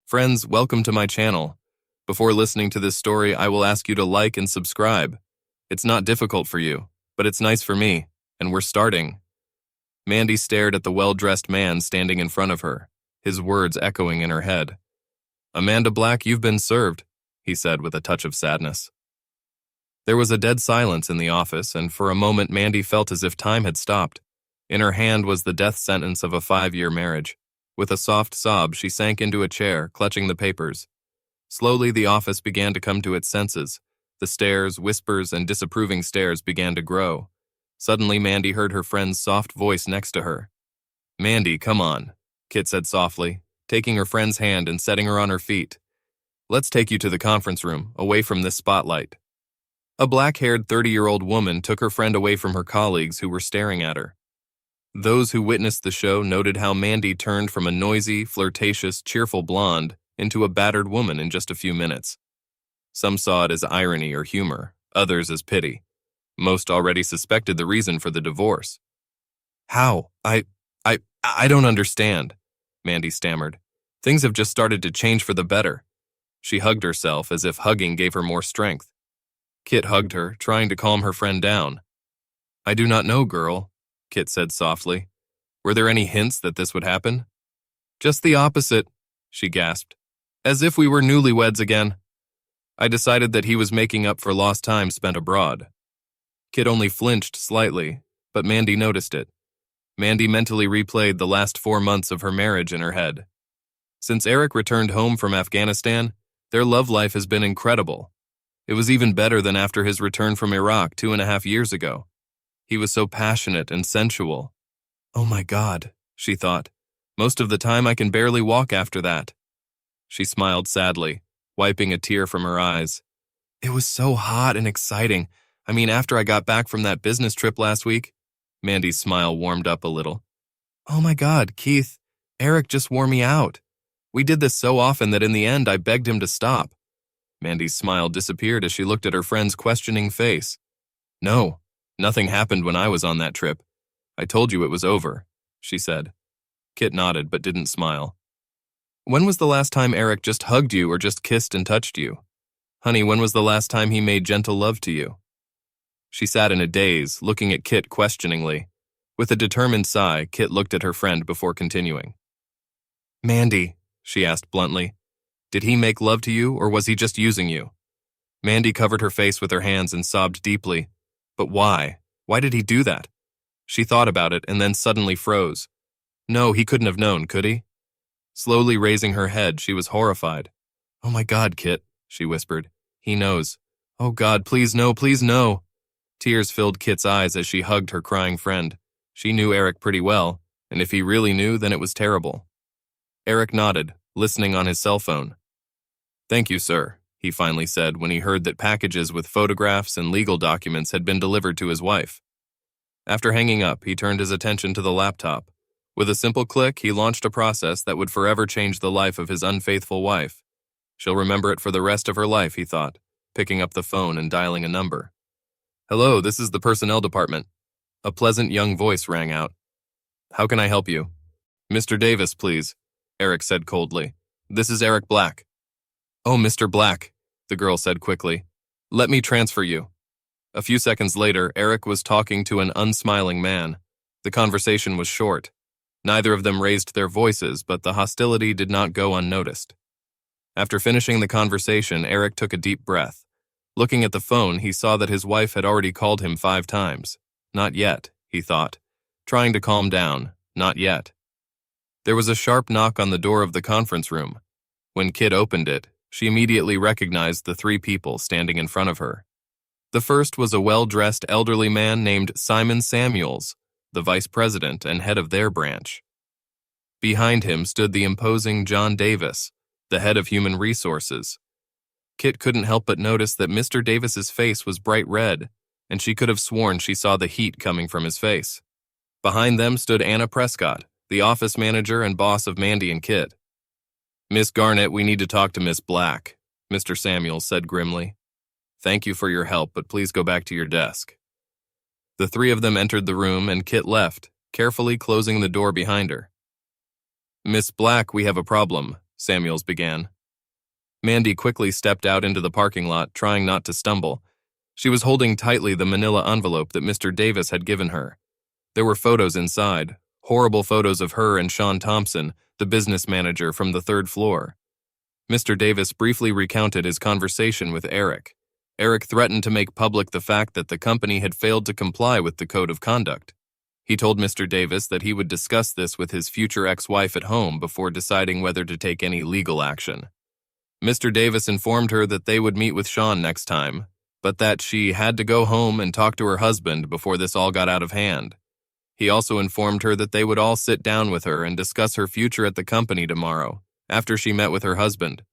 Friends, welcome to my channel. Before listening to this story, I will ask you to like and subscribe. It's not difficult for you, but it's nice for me, and we're starting. Mandy stared at the well-dressed man standing in front of her, his words echoing in her head. "Amanda Black, you've been served," he said with a touch of sadness. There was a dead silence in the office, and for a moment Mandy felt as if time had stopped. In her hand was the death sentence of a 5-year marriage. With a soft sob, she sank into a chair, clutching the papers. Slowly, the office began to come to its senses. The stares, whispers, and disapproving stares began to grow. Suddenly, Mandy heard her friend's soft voice next to her. "Mandy, come on," Kit said softly, taking her friend's hand and setting her on her feet. "Let's take you to the conference room, away from this spotlight." A black-haired 30-year-old woman took her friend away from her colleagues who were staring at her. Those who witnessed the show noted how Mandy turned from a noisy, flirtatious, cheerful blonde into a battered woman in just a few minutes. Some saw it as irony or humor, others as pity. Most already suspected the reason for the divorce. "How? I don't understand," Mandy stammered. "Things have just started to change for the better." She hugged herself as if hugging gave her more strength. Kit hugged her, trying to calm her friend down. "I do not know, girl," Kit said softly. "Were there any hints that this would happen?" "Just the opposite," she gasped. "As if we were newlyweds again. I decided that he was making up for lost time spent abroad." Kit only flinched slightly, but Mandy noticed it. Mandy mentally replayed the last 4 months of her marriage in her head. Since Eric returned home from Afghanistan, their love life has been incredible. It was even better than after his return from Iraq 2.5 years ago. He was so passionate and sensual. "Oh my God," she thought. "Most of the time I can barely walk after that." She smiled sadly, wiping a tear from her eyes. "It was so hot and exciting. I mean, after I got back from that business trip last week." Mandy's smile warmed up a little. "Oh my God, Keith, Eric just wore me out. We did this so often that in the end I begged him to stop." Mandy's smile disappeared as she looked at her friend's questioning face. "No, nothing happened when I was on that trip. I told you it was over," she said. Kit nodded but didn't smile. "When was the last time Eric just hugged you or just kissed and touched you? Honey, when was the last time he made gentle love to you?" She sat in a daze, looking at Kit questioningly. With a determined sigh, Kit looked at her friend before continuing. "Mandy," she asked bluntly, "did he make love to you or was he just using you?" Mandy covered her face with her hands and sobbed deeply. But why? Why did he do that? She thought about it and then suddenly froze. No, he couldn't have known, could he? Slowly raising her head, she was horrified. "Oh my God, Kit," she whispered. "He knows. Oh God, please no, please no." Tears filled Kit's eyes as she hugged her crying friend. She knew Eric pretty well, and if he really knew, then it was terrible. Eric nodded, listening on his cell phone. "Thank you, sir," he finally said when he heard that packages with photographs and legal documents had been delivered to his wife. After hanging up, he turned his attention to the laptop. With a simple click, he launched a process that would forever change the life of his unfaithful wife. She'll remember it for the rest of her life, he thought, picking up the phone and dialing a number. "Hello, this is the personnel department." A pleasant young voice rang out. "How can I help you?" "Mr. Davis, please," Eric said coldly. "This is Eric Black." "Oh, Mr. Black," the girl said quickly. "Let me transfer you." A few seconds later, Eric was talking to an unsmiling man. The conversation was short. Neither of them raised their voices, but the hostility did not go unnoticed. After finishing the conversation, Eric took a deep breath. Looking at the phone, he saw that his wife had already called him 5 times. Not yet, he thought. Trying to calm down. Not yet. There was a sharp knock on the door of the conference room. When Kit opened it, she immediately recognized the 3 people standing in front of her. The first was a well-dressed elderly man named Simon Samuels, the vice president and head of their branch. Behind him stood the imposing John Davis, the head of human resources. Kit couldn't help but notice that Mr. Davis's face was bright red, and she could have sworn she saw the heat coming from his face. Behind them stood Anna Prescott, the office manager and boss of Mandy and Kit. "Miss Garnett, we need to talk to Miss Black," Mr. Samuels said grimly. "Thank you for your help, but please go back to your desk." The 3 of them entered the room and Kit left, carefully closing the door behind her. "Miss Black, we have a problem," Samuels began. Mandy quickly stepped out into the parking lot, trying not to stumble. She was holding tightly the manila envelope that Mr. Davis had given her. There were photos inside, horrible photos of her and Sean Thompson, the business manager from the third floor. Mr. Davis briefly recounted his conversation with Eric. Eric threatened to make public the fact that the company had failed to comply with the code of conduct. He told Mr. Davis that he would discuss this with his future ex-wife at home before deciding whether to take any legal action. Mr. Davis informed her that they would meet with Sean next time, but that she had to go home and talk to her husband before this all got out of hand. He also informed her that they would all sit down with her and discuss her future at the company tomorrow, after she met with her husband.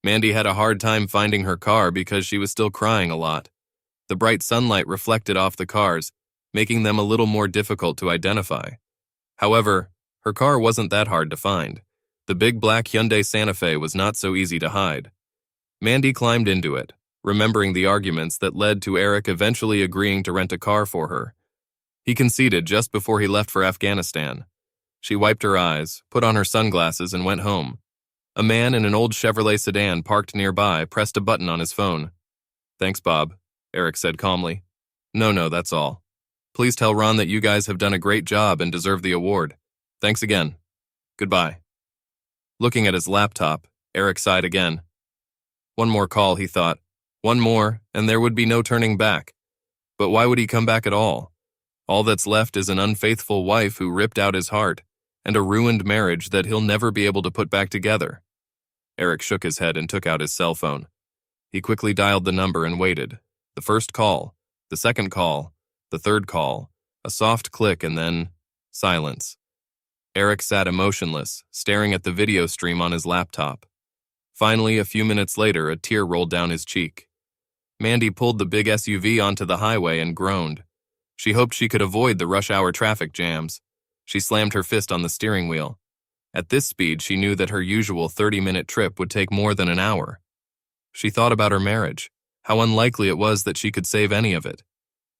Mandy had a hard time finding her car because she was still crying a lot. The bright sunlight reflected off the cars, making them a little more difficult to identify. However, her car wasn't that hard to find. The big black Hyundai Santa Fe was not so easy to hide. Mandy climbed into it, remembering the arguments that led to Eric eventually agreeing to rent a car for her. He conceded just before he left for Afghanistan. She wiped her eyes, put on her sunglasses, and went home. A man in an old Chevrolet sedan parked nearby pressed a button on his phone. "Thanks, Bob," Eric said calmly. No, that's all. Please tell Ron that you guys have done a great job and deserve the award. Thanks again. Goodbye." Looking at his laptop, Eric sighed again. One more call, he thought. One more, and there would be no turning back. But why would he come back at all? All that's left is an unfaithful wife who ripped out his heart, and a ruined marriage that he'll never be able to put back together. Eric shook his head and took out his cell phone. He quickly dialed the number and waited. The first call, the second call, the third call, a soft click, and then silence. Eric sat emotionless, staring at the video stream on his laptop. Finally, a few minutes later, a tear rolled down his cheek. Mandy pulled the big SUV onto the highway and groaned. She hoped she could avoid the rush-hour traffic jams. She slammed her fist on the steering wheel. At this speed, she knew that her usual 30-minute trip would take more than an hour. She thought about her marriage, how unlikely it was that she could save any of it.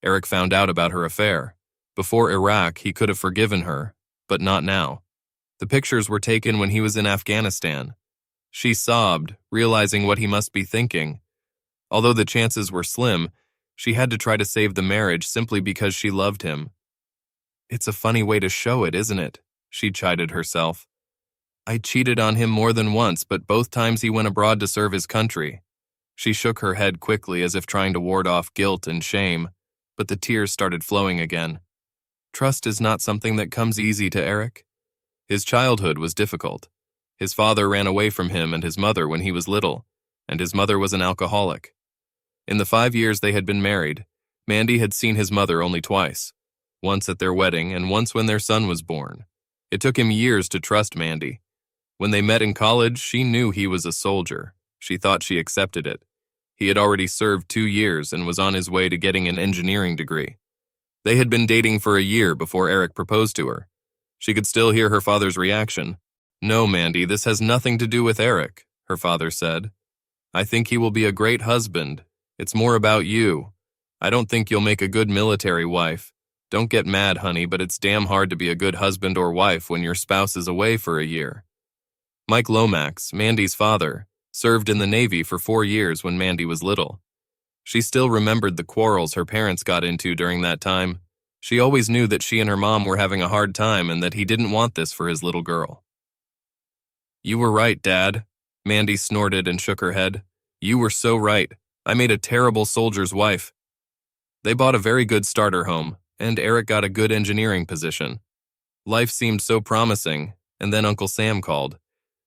Eric found out about her affair. Before Iraq, he could have forgiven her, but not now. The pictures were taken when he was in Afghanistan. She sobbed, realizing what he must be thinking. Although the chances were slim, she had to try to save the marriage simply because she loved him. "It's a funny way to show it, isn't it?" she chided herself. "I cheated on him more than once, but both times he went abroad to serve his country." She shook her head quickly as if trying to ward off guilt and shame, but the tears started flowing again. Trust is not something that comes easy to Eric. His childhood was difficult. His father ran away from him and his mother when he was little, and his mother was an alcoholic. In the 5 years they had been married, Mandy had seen his mother only twice, once at their wedding and once when their son was born. It took him years to trust Mandy. When they met in college, she knew he was a soldier. She thought she accepted it. He had already served 2 years and was on his way to getting an engineering degree. They had been dating for a year before Eric proposed to her. She could still hear her father's reaction. "No, Mandy, this has nothing to do with Eric," her father said. "I think he will be a great husband. It's more about you. I don't think you'll make a good military wife. Don't get mad, honey, but it's damn hard to be a good husband or wife when your spouse is away for a year." Mike Lomax, Mandy's father, served in the Navy for 4 years when Mandy was little. She still remembered the quarrels her parents got into during that time. She always knew that she and her mom were having a hard time and that he didn't want this for his little girl. "You were right, Dad," Mandy snorted and shook her head. "You were so right. I made a terrible soldier's wife." They bought a very good starter home, and Eric got a good engineering position. Life seemed so promising, and then Uncle Sam called.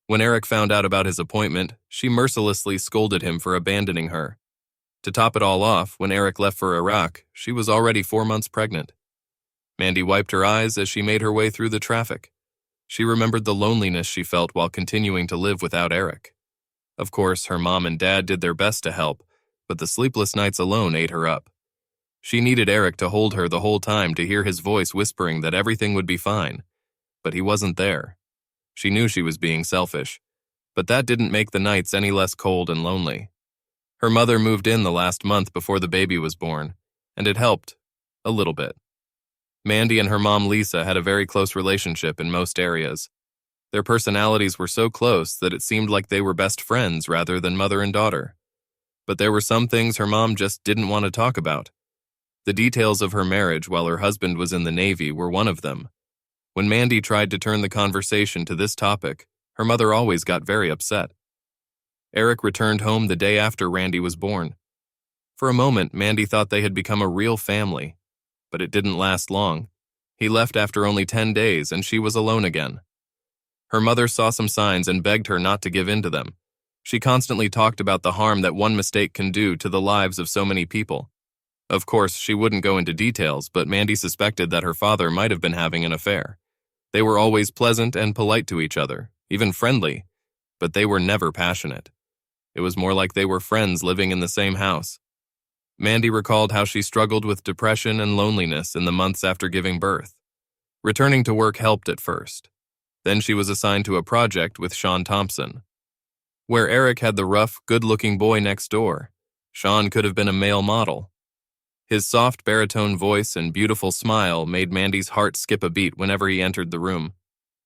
When Eric found out about his appointment, she mercilessly scolded him for abandoning her. To top it all off, when Eric left for Iraq, she was already 4 months pregnant. Mandy wiped her eyes as she made her way through the traffic. She remembered the loneliness she felt while continuing to live without Eric. Of course, her mom and dad did their best to help, but the sleepless nights alone ate her up. She needed Eric to hold her the whole time, to hear his voice whispering that everything would be fine, but he wasn't there. She knew she was being selfish, but that didn't make the nights any less cold and lonely. Her mother moved in the last month before the baby was born, and it helped, a little bit. Mandy and her mom Lisa had a very close relationship in most areas. Their personalities were so close that it seemed like they were best friends rather than mother and daughter. But there were some things her mom just didn't want to talk about. The details of her marriage while her husband was in the Navy were one of them. When Mandy tried to turn the conversation to this topic, her mother always got very upset. Eric returned home the day after Randy was born. For a moment, Mandy thought they had become a real family, but it didn't last long. He left after only 10 days, and she was alone again. Her mother saw some signs and begged her not to give in to them. She constantly talked about the harm that one mistake can do to the lives of so many people. Of course, she wouldn't go into details, but Mandy suspected that her father might have been having an affair. They were always pleasant and polite to each other, even friendly, but they were never passionate. It was more like they were friends living in the same house. Mandy recalled how she struggled with depression and loneliness in the months after giving birth. Returning to work helped at first. Then she was assigned to a project with Sean Thompson. Where Eric had the rough, good-looking boy next door, Sean could have been a male model. His soft baritone voice and beautiful smile made Mandy's heart skip a beat whenever he entered the room.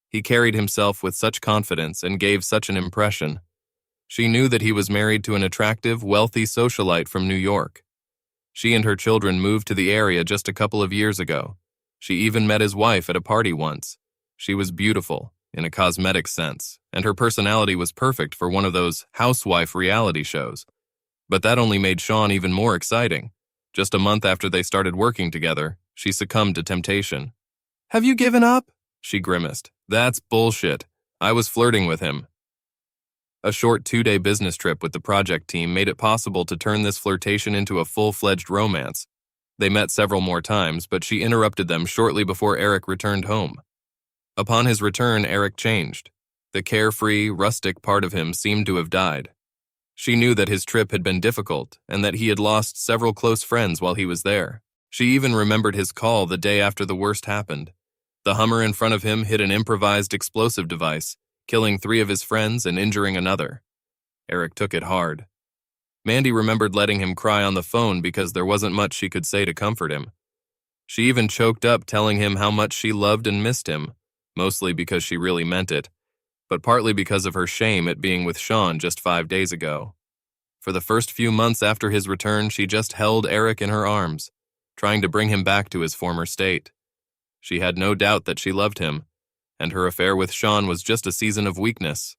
He carried himself with such confidence and gave such an impression. She knew that he was married to an attractive, wealthy socialite from New York. She and her children moved to the area just a couple of years ago. She even met his wife at a party once. She was beautiful, in a cosmetic sense, and her personality was perfect for one of those housewife reality shows. But that only made Sean even more exciting. Just a month after they started working together, she succumbed to temptation. "Have you given up?" she grimaced. "That's bullshit. I was flirting with him." A short 2-day business trip with the project team made it possible to turn this flirtation into a full-fledged romance. They met several more times, but she interrupted them shortly before Eric returned home. Upon his return, Eric changed. The carefree, rustic part of him seemed to have died. She knew that his trip had been difficult and that he had lost several close friends while he was there. She even remembered his call the day after the worst happened. The Hummer in front of him hit an improvised explosive device, killing 3 of his friends and injuring another. Eric took it hard. Mandy remembered letting him cry on the phone because there wasn't much she could say to comfort him. She even choked up telling him how much she loved and missed him, mostly because she really meant it, but partly because of her shame at being with Sean just 5 days ago. For the first few months after his return, she just held Eric in her arms, trying to bring him back to his former state. She had no doubt that she loved him, and her affair with Sean was just a season of weakness.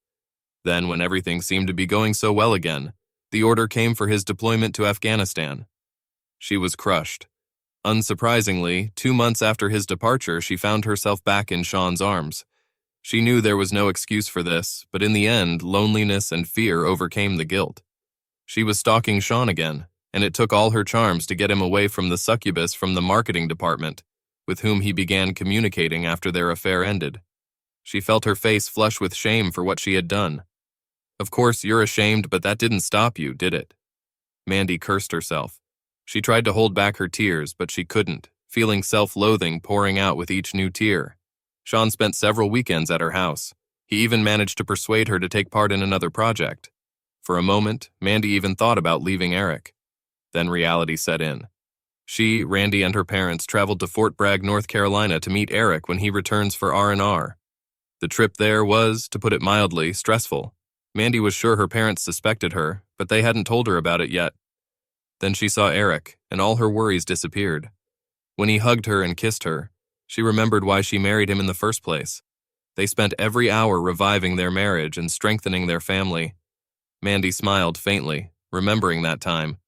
Then, when everything seemed to be going so well again, the order came for his deployment to Afghanistan. She was crushed. Unsurprisingly, 2 months after his departure, she found herself back in Sean's arms. She knew there was no excuse for this, but in the end, loneliness and fear overcame the guilt. She was stalking Sean again, and it took all her charms to get him away from the succubus from the marketing department, with whom he began communicating after their affair ended. She felt her face flush with shame for what she had done. "Of course, you're ashamed, but that didn't stop you, did it?" Mandy cursed herself. She tried to hold back her tears, but she couldn't, feeling self-loathing pouring out with each new tear. Sean spent several weekends at her house. He even managed to persuade her to take part in another project. For a moment, Mandy even thought about leaving Eric. Then reality set in. She, Randy, and her parents traveled to Fort Bragg, North Carolina to meet Eric when he returns for R&R. The trip there was, to put it mildly, stressful. Mandy was sure her parents suspected her, but they hadn't told her about it yet. Then she saw Eric, and all her worries disappeared. When he hugged her and kissed her, she remembered why she married him in the first place. They spent every hour reviving their marriage and strengthening their family. Mandy smiled faintly, remembering that time.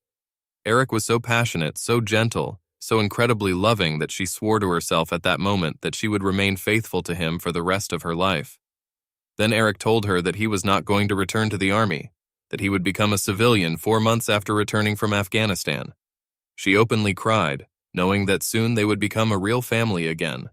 Eric was so passionate, so gentle, so incredibly loving that she swore to herself at that moment that she would remain faithful to him for the rest of her life. Then Eric told her that he was not going to return to the army, that he would become a civilian 4 months after returning from Afghanistan. She openly cried, knowing that soon they would become a real family again.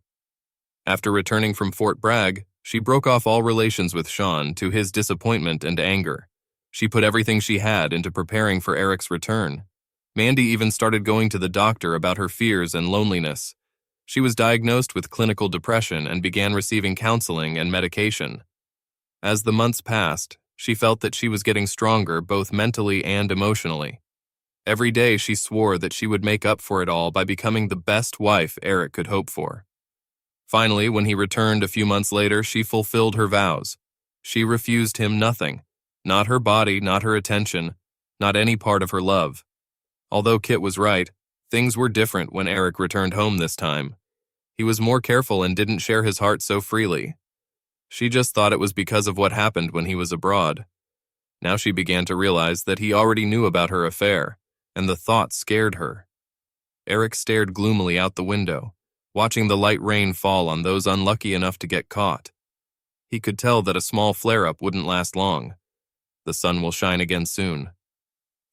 After returning from Fort Bragg, she broke off all relations with Sean to his disappointment and anger. She put everything she had into preparing for Eric's return. Mandy even started going to the doctor about her fears and loneliness. She was diagnosed with clinical depression and began receiving counseling and medication. As the months passed, she felt that she was getting stronger both mentally and emotionally. Every day she swore that she would make up for it all by becoming the best wife Eric could hope for. Finally, when he returned a few months later, she fulfilled her vows. She refused him nothing. Not her body, not her attention, not any part of her love. Although Kit was right, things were different when Eric returned home this time. He was more careful and didn't share his heart so freely. She just thought it was because of what happened when he was abroad. Now she began to realize that he already knew about her affair, and the thought scared her. Eric stared gloomily out the window, watching the light rain fall on those unlucky enough to get caught. He could tell that a small flare-up wouldn't last long. The sun will shine again soon.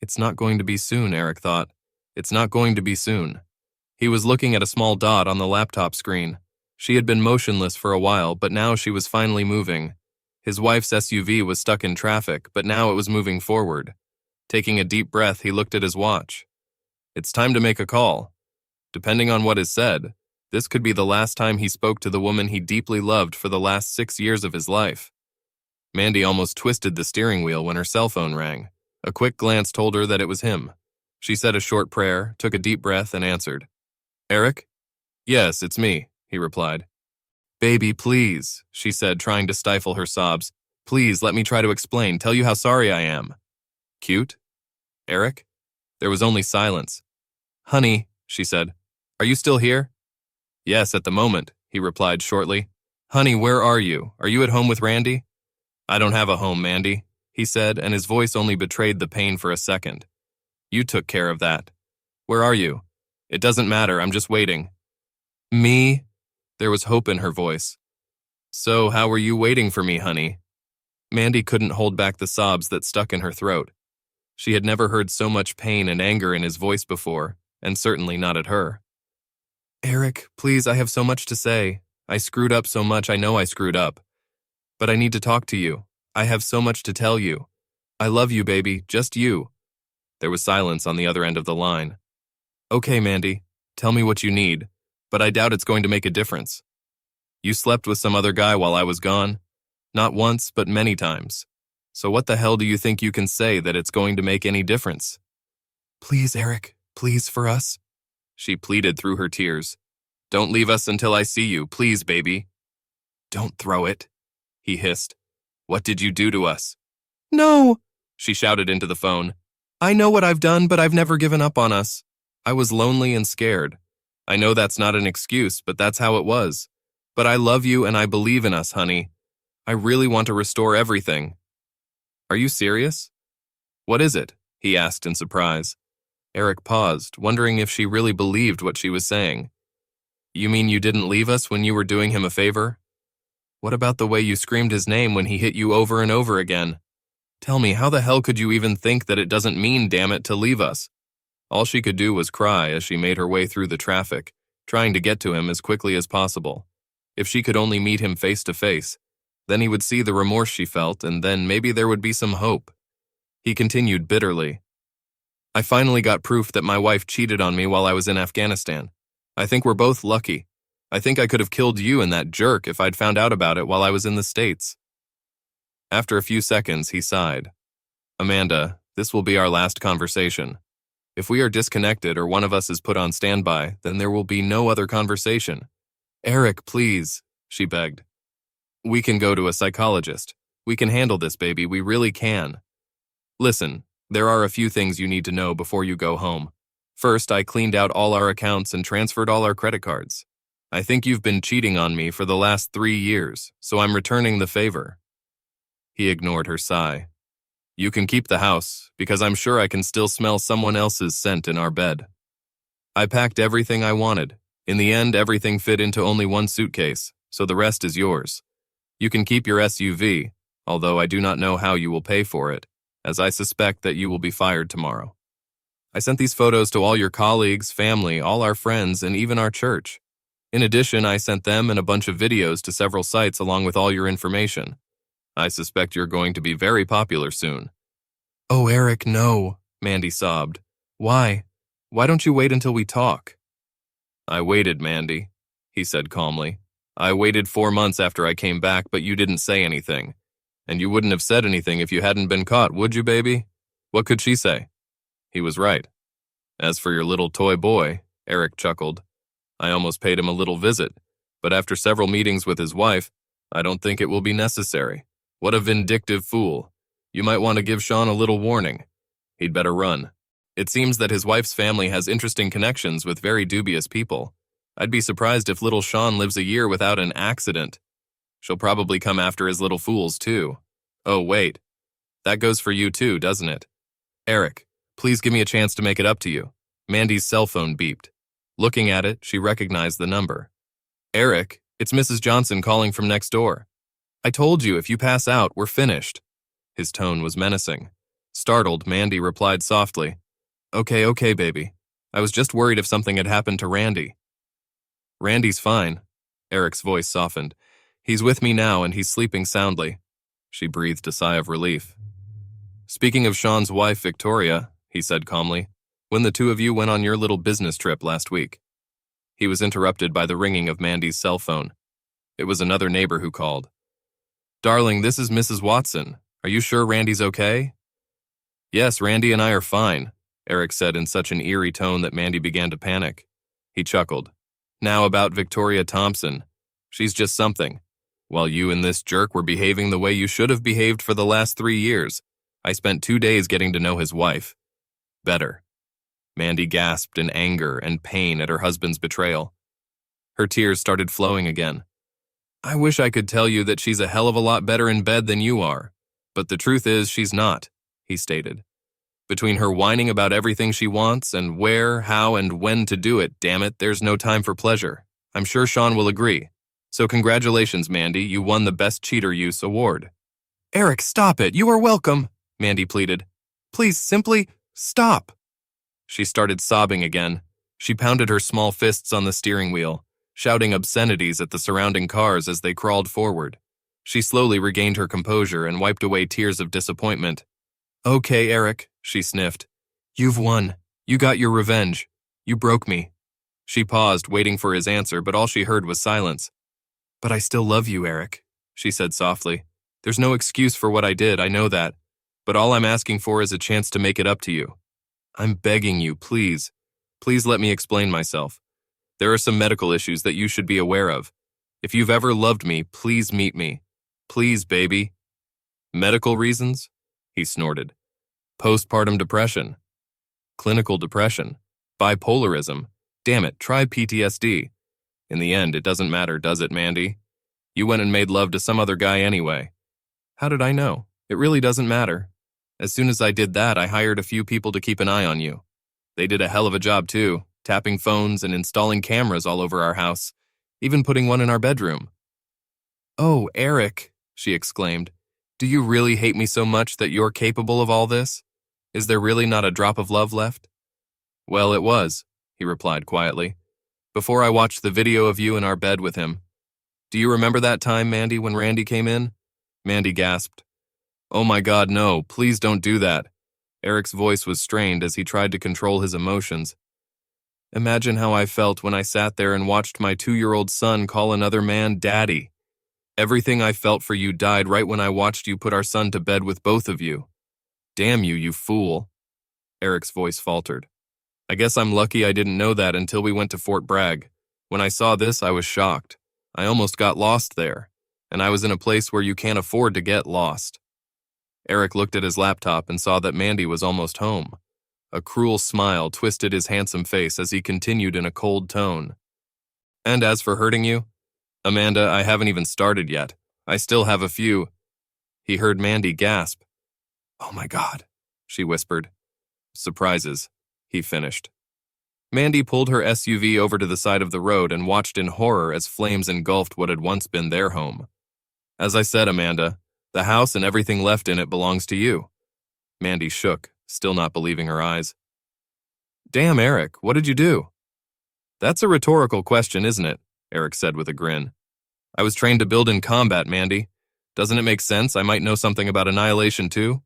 It's not going to be soon, Eric thought. It's not going to be soon. He was looking at a small dot on the laptop screen. She had been motionless for a while, but now she was finally moving. His wife's SUV was stuck in traffic, but now it was moving forward. Taking a deep breath, he looked at his watch. It's time to make a call. Depending on what is said, this could be the last time he spoke to the woman he deeply loved for the last 6 years of his life. Mandy almost twisted the steering wheel when her cell phone rang. A quick glance told her that it was him. She said a short prayer, took a deep breath, and answered. Eric? Yes, it's me, he replied. Baby, please, she said, trying to stifle her sobs. Please, let me try to explain, tell you how sorry I am. Cute? Eric? There was only silence. Honey, she said, are you still here? Yes, at the moment, he replied shortly. Honey, where are you? Are you at home with Randy? I don't have a home, Mandy, he said, and his voice only betrayed the pain for a second. You took care of that. Where are you? It doesn't matter, I'm just waiting. Me? There was hope in her voice. So, how were you waiting for me, honey? Mandy couldn't hold back the sobs that stuck in her throat. She had never heard so much pain and anger in his voice before, and certainly not at her. Eric, please, I have so much to say. I screwed up so much, I know I screwed up. But I need to talk to you. I have so much to tell you. I love you, baby, just you. There was silence on the other end of the line. Okay, Mandy, tell me what you need, but I doubt it's going to make a difference. You slept with some other guy while I was gone? Not once, but many times. So what the hell do you think you can say that it's going to make any difference? Please, Eric, please for us. She pleaded through her tears. Don't leave us until I see you, please, baby. Don't throw it, he hissed. What did you do to us? No, she shouted into the phone. I know what I've done, but I've never given up on us. I was lonely and scared. I know that's not an excuse, but that's how it was. But I love you and I believe in us, honey. I really want to restore everything. Are you serious? What is it? He asked in surprise. Eric paused, wondering if she really believed what she was saying. You mean you didn't leave us when you were doing him a favor? What about the way you screamed his name when he hit you over and over again? Tell me, how the hell could you even think that it doesn't mean, damn it, to leave us? All she could do was cry as she made her way through the traffic, trying to get to him as quickly as possible. If she could only meet him face to face, then he would see the remorse she felt, and then maybe there would be some hope. He continued bitterly. I finally got proof that my wife cheated on me while I was in Afghanistan. I think we're both lucky. I think I could have killed you and that jerk if I'd found out about it while I was in the States. After a few seconds, he sighed. Amanda, this will be our last conversation. If we are disconnected or one of us is put on standby, then there will be no other conversation. Eric, please, she begged. We can go to a psychologist. We can handle this, baby, we really can. Listen, there are a few things you need to know before you go home. First, I cleaned out all our accounts and transferred all our credit cards. I think you've been cheating on me for the last 3 years, so I'm returning the favor. He ignored her sigh. You can keep the house, because I'm sure I can still smell someone else's scent in our bed. I packed everything I wanted. In the end, everything fit into only one suitcase, so the rest is yours. You can keep your SUV, although I do not know how you will pay for it, as I suspect that you will be fired tomorrow. I sent these photos to all your colleagues, family, all our friends, and even our church. In addition, I sent them and a bunch of videos to several sites along with all your information. I suspect you're going to be very popular soon. Oh, Eric, no, Mandy sobbed. Why? Why don't you wait until we talk? I waited, Mandy, he said calmly. I waited 4 months after I came back, but you didn't say anything. And you wouldn't have said anything if you hadn't been caught, would you, baby? What could she say? He was right. As for your little toy boy, Eric chuckled. I almost paid him a little visit. But after several meetings with his wife, I don't think it will be necessary. What a vindictive fool. You might want to give Sean a little warning. He'd better run. It seems that his wife's family has interesting connections with very dubious people. I'd be surprised if little Sean lives a year without an accident. She'll probably come after his little fools, too. Oh, wait. That goes for you, too, doesn't it? Eric, please give me a chance to make it up to you. Mandy's cell phone beeped. Looking at it, she recognized the number. Eric, it's Mrs. Johnson calling from next door. I told you, if you pass out, we're finished. His tone was menacing. Startled, Mandy replied softly, Okay, baby. I was just worried if something had happened to Randy. Randy's fine. Eric's voice softened. He's with me now and he's sleeping soundly. She breathed a sigh of relief. Speaking of Sean's wife, Victoria, he said calmly, when the two of you went on your little business trip last week. He was interrupted by the ringing of Mandy's cell phone. It was another neighbor who called. Darling, this is Mrs. Watson. Are you sure Randy's okay? Yes, Randy and I are fine, Eric said in such an eerie tone that Mandy began to panic. He chuckled. Now about Victoria Thompson. She's just something. While you and this jerk were behaving the way you should have behaved for the last 3 years, I spent 2 days getting to know his wife. Better. Mandy gasped in anger and pain at her husband's betrayal. Her tears started flowing again. I wish I could tell you that she's a hell of a lot better in bed than you are, but the truth is she's not, he stated. Between her whining about everything she wants and where, how, and when to do it, damn it, there's no time for pleasure. I'm sure Sean will agree. So congratulations, Mandy, you won the Best Cheater Use award. Eric, stop it. You are welcome, Mandy pleaded. Please, simply stop. She started sobbing again. She pounded her small fists on the steering wheel, shouting obscenities at the surrounding cars as they crawled forward. She slowly regained her composure and wiped away tears of disappointment. Okay, Eric, she sniffed. You've won. You got your revenge. You broke me. She paused, waiting for his answer, but all she heard was silence. But I still love you, Eric, she said softly. There's no excuse for what I did, I know that. But all I'm asking for is a chance to make it up to you. I'm begging you, please. Please let me explain myself. There are some medical issues that you should be aware of. If you've ever loved me, please meet me. Please, baby. Medical reasons? He snorted. Postpartum depression. Clinical depression. Bipolarism. Damn it, try PTSD. In the end, it doesn't matter, does it, Mandy? You went and made love to some other guy anyway. How did I know? It really doesn't matter. As soon as I did that, I hired a few people to keep an eye on you. They did a hell of a job, too, tapping phones and installing cameras all over our house, even putting one in our bedroom. Oh, Eric, she exclaimed. Do you really hate me so much that you're capable of all this? Is there really not a drop of love left? Well, it was, he replied quietly, before I watched the video of you in our bed with him. Do you remember that time, Mandy, when Randy came in? Mandy gasped. Oh my God, no, please don't do that. Eric's voice was strained as he tried to control his emotions. Imagine how I felt when I sat there and watched my 2-year-old son call another man daddy. Everything I felt for you died right when I watched you put our son to bed with both of you. Damn you, you fool. Eric's voice faltered. I guess I'm lucky I didn't know that until we went to Fort Bragg. When I saw this, I was shocked. I almost got lost there, and I was in a place where you can't afford to get lost. Eric looked at his laptop and saw that Mandy was almost home. A cruel smile twisted his handsome face as he continued in a cold tone. And as for hurting you, Amanda, I haven't even started yet. I still have a few. He heard Mandy gasp. Oh my God, she whispered. Surprises, he finished. Mandy pulled her SUV over to the side of the road and watched in horror as flames engulfed what had once been their home. As I said, Amanda, the house and everything left in it belongs to you. Mandy shook, still not believing her eyes. Damn, Eric, what did you do? That's a rhetorical question, isn't it? Eric said with a grin. I was trained to build in combat, Mandy. Doesn't it make sense I might know something about annihilation too?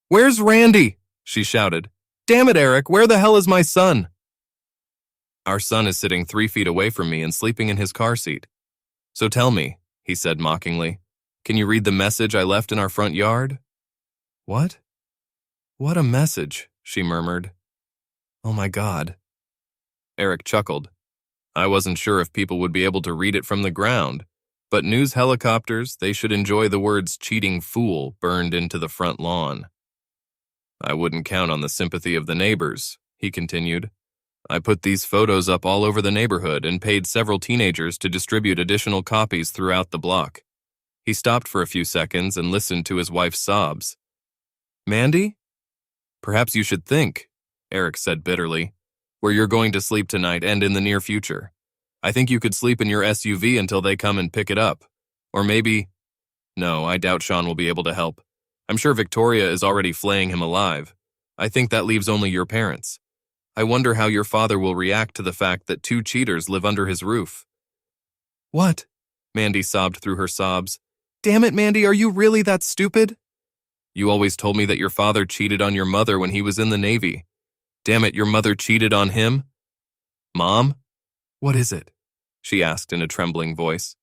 Where's Randy? She shouted. Damn it, Eric, where the hell is my son? Our son is sitting 3 feet away from me and sleeping in his car seat. So tell me, he said mockingly, can you read the message I left in our front yard? What? What a message, she murmured. Oh my God. Eric chuckled. I wasn't sure if people would be able to read it from the ground, but news helicopters, they should enjoy the words cheating fool burned into the front lawn. I wouldn't count on the sympathy of the neighbors, he continued. I put these photos up all over the neighborhood and paid several teenagers to distribute additional copies throughout the block. He stopped for a few seconds and listened to his wife's sobs. Mandy? Perhaps you should think, Eric said bitterly, where you're going to sleep tonight and in the near future. I think you could sleep in your SUV until they come and pick it up. Or maybe… No, I doubt Sean will be able to help. I'm sure Victoria is already flaying him alive. I think that leaves only your parents. I wonder how your father will react to the fact that 2 cheaters live under his roof. What? Mandy sobbed through her sobs. Damn it, Mandy, are you really that stupid? You always told me that your father cheated on your mother when he was in the Navy. Damn it, your mother cheated on him? Mom? What is it? She asked in a trembling voice.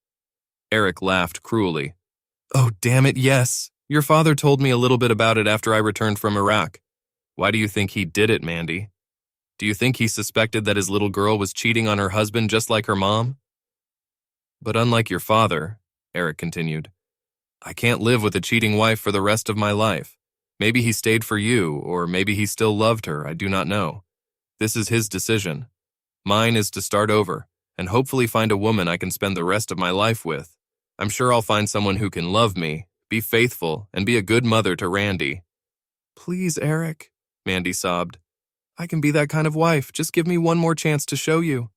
Eric laughed cruelly. Oh, damn it, yes. Your father told me a little bit about it after I returned from Iraq. Why do you think he did it, Mandy? Do you think he suspected that his little girl was cheating on her husband just like her mom? But unlike your father, Eric continued, I can't live with a cheating wife for the rest of my life. Maybe he stayed for you, or maybe he still loved her, I do not know. This is his decision. Mine is to start over, and hopefully find a woman I can spend the rest of my life with. I'm sure I'll find someone who can love me, be faithful, and be a good mother to Randy. Please, Eric, Mandy sobbed. I can be that kind of wife. Just give me one more chance to show you.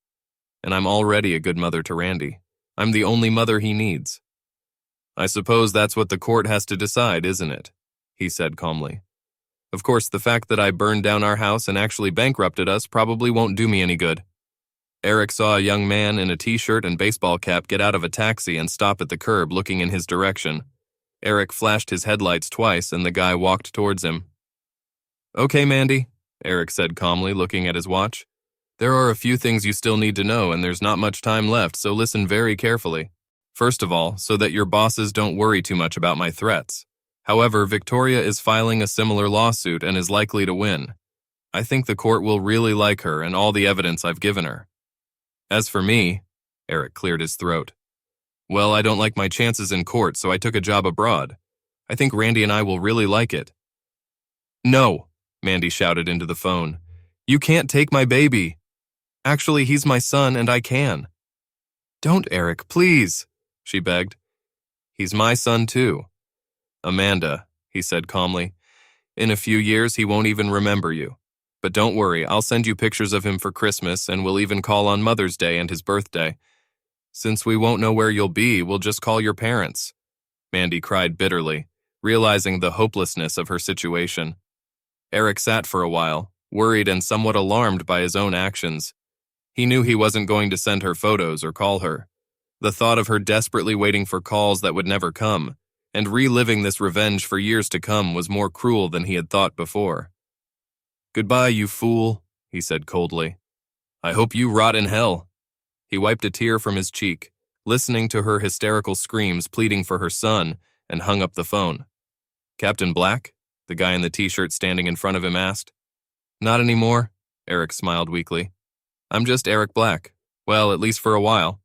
And I'm already a good mother to Randy. I'm the only mother he needs. I suppose that's what the court has to decide, isn't it? He said calmly. Of course, the fact that I burned down our house and actually bankrupted us probably won't do me any good. Eric saw a young man in a t-shirt and baseball cap get out of a taxi and stop at the curb looking in his direction. Eric flashed his headlights twice and the guy walked towards him. Okay, Mandy, Eric said calmly, looking at his watch. There are a few things you still need to know and there's not much time left, so listen very carefully. First of all, so that your bosses don't worry too much about my threats. However, Victoria is filing a similar lawsuit and is likely to win. I think the court will really like her and all the evidence I've given her. As for me, Eric cleared his throat. Well, I don't like my chances in court, so I took a job abroad. I think Randy and I will really like it. No, Mandy shouted into the phone. You can't take my baby. Actually, he's my son and I can. Don't, Eric, please, she begged. He's my son too. Amanda, he said calmly. In a few years, he won't even remember you. But don't worry, I'll send you pictures of him for Christmas and we'll even call on Mother's Day and his birthday. Since we won't know where you'll be, we'll just call your parents. Mandy cried bitterly, realizing the hopelessness of her situation. Eric sat for a while, worried and somewhat alarmed by his own actions. He knew he wasn't going to send her photos or call her. The thought of her desperately waiting for calls that would never come, and reliving this revenge for years to come was more cruel than he had thought before. Goodbye, you fool, he said coldly. I hope you rot in hell. He wiped a tear from his cheek, listening to her hysterical screams pleading for her son, and hung up the phone. Captain Black? The guy in the t-shirt standing in front of him asked. Not anymore, Eric smiled weakly. I'm just Eric Black. Well, at least for a while.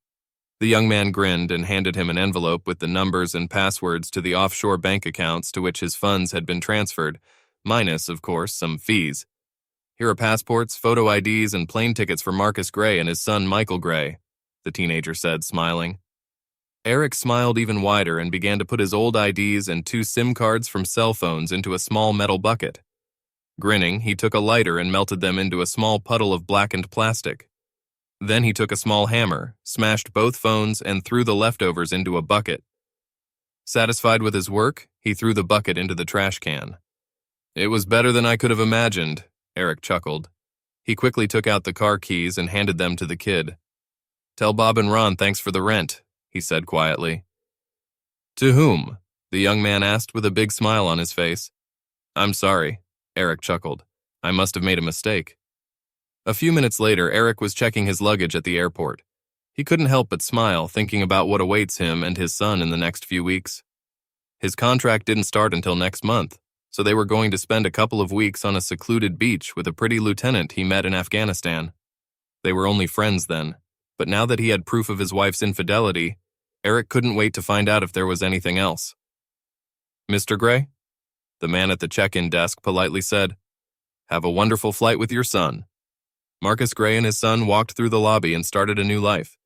The young man grinned and handed him an envelope with the numbers and passwords to the offshore bank accounts to which his funds had been transferred, minus, of course, some fees. Here are passports, photo IDs, and plane tickets for Marcus Gray and his son Michael Gray, the teenager said, smiling. Eric smiled even wider and began to put his old IDs and 2 SIM cards from cell phones into a small metal bucket. Grinning, he took a lighter and melted them into a small puddle of blackened plastic. Then he took a small hammer, smashed both phones, and threw the leftovers into a bucket. Satisfied with his work, he threw the bucket into the trash can. It was better than I could have imagined, Eric chuckled. He quickly took out the car keys and handed them to the kid. Tell Bob and Ron thanks for the rent, he said quietly. To whom? The young man asked with a big smile on his face. I'm sorry, Eric chuckled. I must have made a mistake. A few minutes later, Eric was checking his luggage at the airport. He couldn't help but smile, thinking about what awaits him and his son in the next few weeks. His contract didn't start until next month, so they were going to spend a couple of weeks on a secluded beach with a pretty lieutenant he met in Afghanistan. They were only friends then, But now that he had proof of his wife's infidelity, Eric couldn't wait to find out if there was anything else. "Mr. Gray?" The man at the check-in desk politely said. "Have a wonderful flight with your son." Marcus Gray and his son walked through the lobby and started a new life.